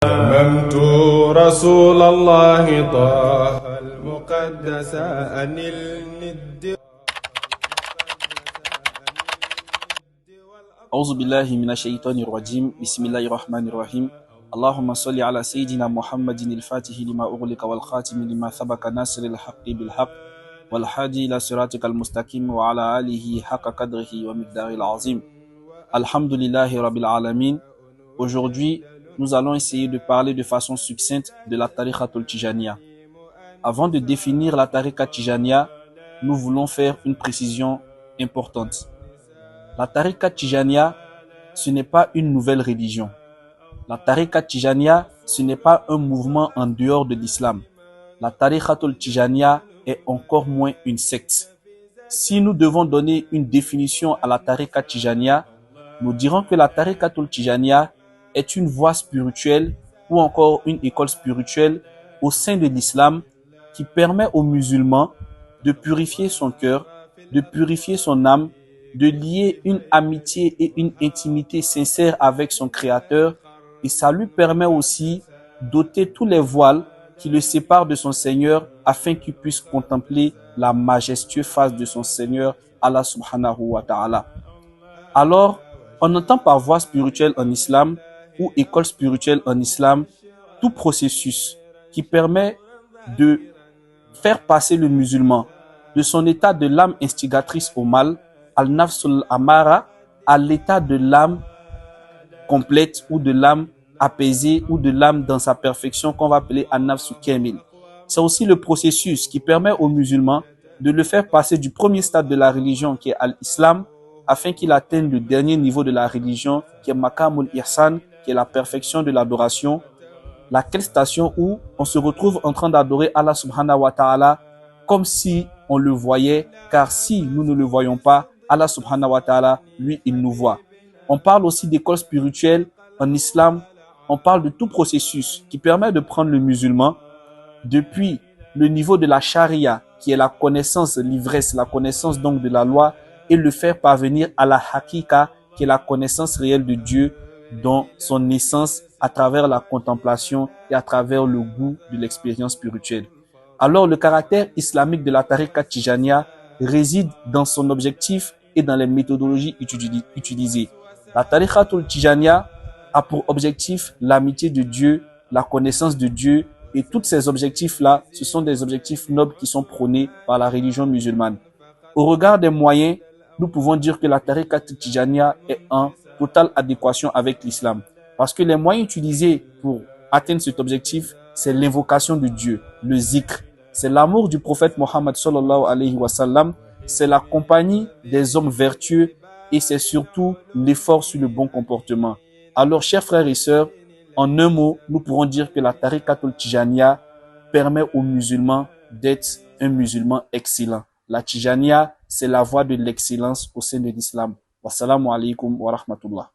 هممت رسول الله طه المقدس أن الند. أعوذ بالله من الشيطان الرجيم بسم الله الرحمن الرحيم اللهم صل على سيدنا محمد الفاتح لما أغلق والخاتم لما سبق ناصر الحق بالحق والهادي إلى صراطك المستقيم وعلى آله حق قدره ومقداره العظيم. Alhamdulillahi Rabbil Alamin. Aujourd'hui, nous allons essayer de parler de façon succincte de la Tariqatul Tijaniya. Avant de définir la Tariqa Tijaniya, nous voulons faire une précision importante. La Tariqa Tijaniya, ce n'est pas une nouvelle religion. La Tariqa Tijaniya, ce n'est pas un mouvement en dehors de l'islam. La Tariqatul Tijaniya est encore moins une secte. Si nous devons donner une définition à la Tariqa Tijaniya, nous dirons que la Tariqatul Tijaniya est une voie spirituelle ou encore une école spirituelle au sein de l'islam qui permet aux musulmans de purifier son cœur, de purifier son âme, de lier une amitié et une intimité sincère avec son Créateur, et ça lui permet aussi d'ôter tous les voiles qui le séparent de son Seigneur afin qu'il puisse contempler la majestueuse face de son Seigneur Allah subhanahu wa ta'ala. Alors, on entend par voie spirituelle en islam ou école spirituelle en islam tout processus qui permet de faire passer le musulman de son état de l'âme instigatrice au mal, al-nafsul amara, à l'état de l'âme complète ou de l'âme apaisée ou de l'âme dans sa perfection qu'on va appeler an-nafsu kamil. C'est aussi le processus qui permet aux musulmans de le faire passer du premier stade de la religion qui est al-islam afin qu'il atteigne le dernier niveau de la religion qui est maqamul ihsan, qui est la perfection de l'adoration, laquelle station où on se retrouve en train d'adorer Allah subhanahu wa ta'ala comme si on le voyait, car si nous ne le voyons pas, Allah subhanahu wa ta'ala, lui, il nous voit. On parle aussi d'école spirituelle en islam, on parle de tout processus qui permet de prendre le musulman depuis le niveau de la charia, qui est la connaissance, l'ivresse, la connaissance donc de la loi, et le faire parvenir à la hakika, qui est la connaissance réelle de Dieu dans son essence à travers la contemplation et à travers le goût de l'expérience spirituelle. Alors le caractère islamique de la Tariqa Tijaniya réside dans son objectif et dans les méthodologies utilisées. La Tariqatul Tijaniya a pour objectif l'amitié de Dieu, la connaissance de Dieu, et tous ces objectifs-là, ce sont des objectifs nobles qui sont prônés par la religion musulmane. Au regard des moyens, nous pouvons dire que la Tariqa Tijaniya est en totale adéquation avec l'islam. Parce que les moyens utilisés pour atteindre cet objectif, c'est l'invocation de Dieu, le zikr. C'est l'amour du prophète Mohammed sallallahu alayhi wa sallam, c'est la compagnie des hommes vertueux et c'est surtout l'effort sur le bon comportement. Alors, chers frères et sœurs, en un mot, nous pourrons dire que la Tariqatul Tijaniya permet aux musulmans d'être un musulman excellent. La Tijaniya, c'est la voie de l'excellence au sein de l'islam. Wassalamu alaikum wa rahmatullah.